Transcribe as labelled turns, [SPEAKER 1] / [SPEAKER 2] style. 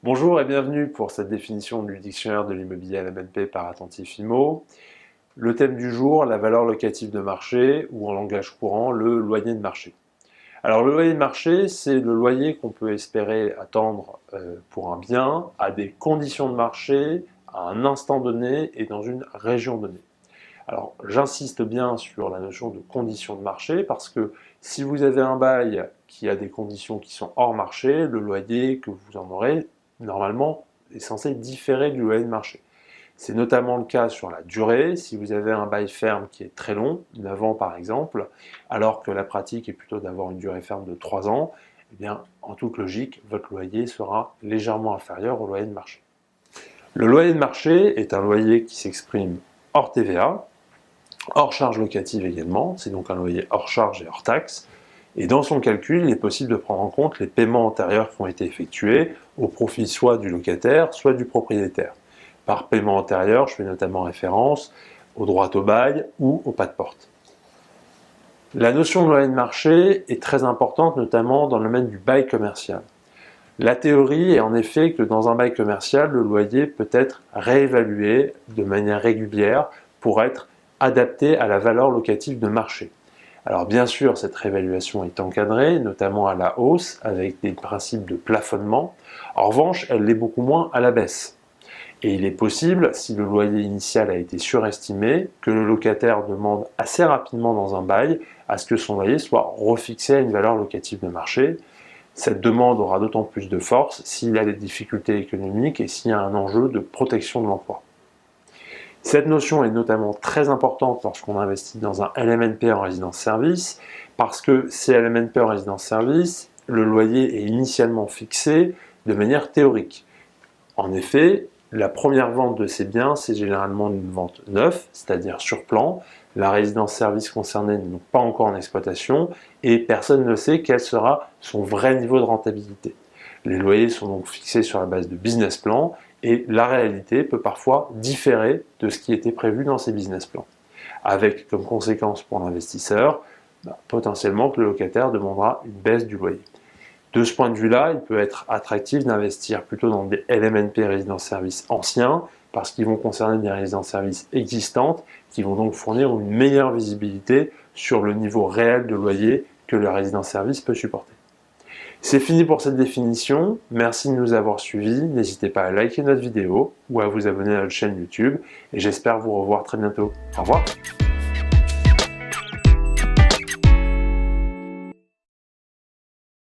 [SPEAKER 1] Bonjour et bienvenue pour cette définition du dictionnaire de l'immobilier à la BNP par Attentif IMO. Le thème du jour, la valeur locative de marché ou en langage courant, le loyer de marché. Alors le loyer de marché, c'est le loyer qu'on peut espérer attendre pour un bien à des conditions de marché, à un instant donné et dans une région donnée. Alors j'insiste bien sur la notion de conditions de marché parce que si vous avez un bail qui a des conditions qui sont hors marché, le loyer que vous en aurez normalement est censé différer du loyer de marché. C'est notamment le cas sur la durée, si vous avez un bail ferme qui est très long, 9 ans par exemple, alors que la pratique est plutôt d'avoir une durée ferme de 3 ans, eh bien en toute logique, votre loyer sera légèrement inférieur au loyer de marché. Le loyer de marché est un loyer qui s'exprime hors TVA, hors charge locative également, c'est donc un loyer hors charge et hors taxe. Et dans son calcul, il est possible de prendre en compte les paiements antérieurs qui ont été effectués au profit soit du locataire, soit du propriétaire. Par paiement antérieur, je fais notamment référence au droit au bail ou au pas de porte. La notion de loyer de marché est très importante, notamment dans le domaine du bail commercial. La théorie est en effet que dans un bail commercial, le loyer peut être réévalué de manière régulière pour être adapté à la valeur locative de marché. Alors bien sûr, cette réévaluation est encadrée, notamment à la hausse, avec des principes de plafonnement. En revanche, elle l'est beaucoup moins à la baisse. Et il est possible, si le loyer initial a été surestimé, que le locataire demande assez rapidement dans un bail à ce que son loyer soit refixé à une valeur locative de marché. Cette demande aura d'autant plus de force s'il a des difficultés économiques et s'il y a un enjeu de protection de l'emploi. Cette notion est notamment très importante lorsqu'on investit dans un LMNP en résidence-service, parce que ces LMNP en résidence-service, le loyer est initialement fixé de manière théorique. En effet, la première vente de ces biens, c'est généralement une vente neuve, c'est-à-dire sur plan. La résidence-service concernée n'est donc pas encore en exploitation et personne ne sait quel sera son vrai niveau de rentabilité. Les loyers sont donc fixés sur la base de business plans et la réalité peut parfois différer de ce qui était prévu dans ces business plans. Avec comme conséquence pour l'investisseur, potentiellement que le locataire demandera une baisse du loyer. De ce point de vue-là, il peut être attractif d'investir plutôt dans des LMNP résidence-service anciens parce qu'ils vont concerner des résidences-service existantes qui vont donc fournir une meilleure visibilité sur le niveau réel de loyer que le résidence-service peut supporter. C'est fini pour cette définition, merci de nous avoir suivis, n'hésitez pas à liker notre vidéo ou à vous abonner à notre chaîne YouTube et j'espère vous revoir très bientôt. Au revoir.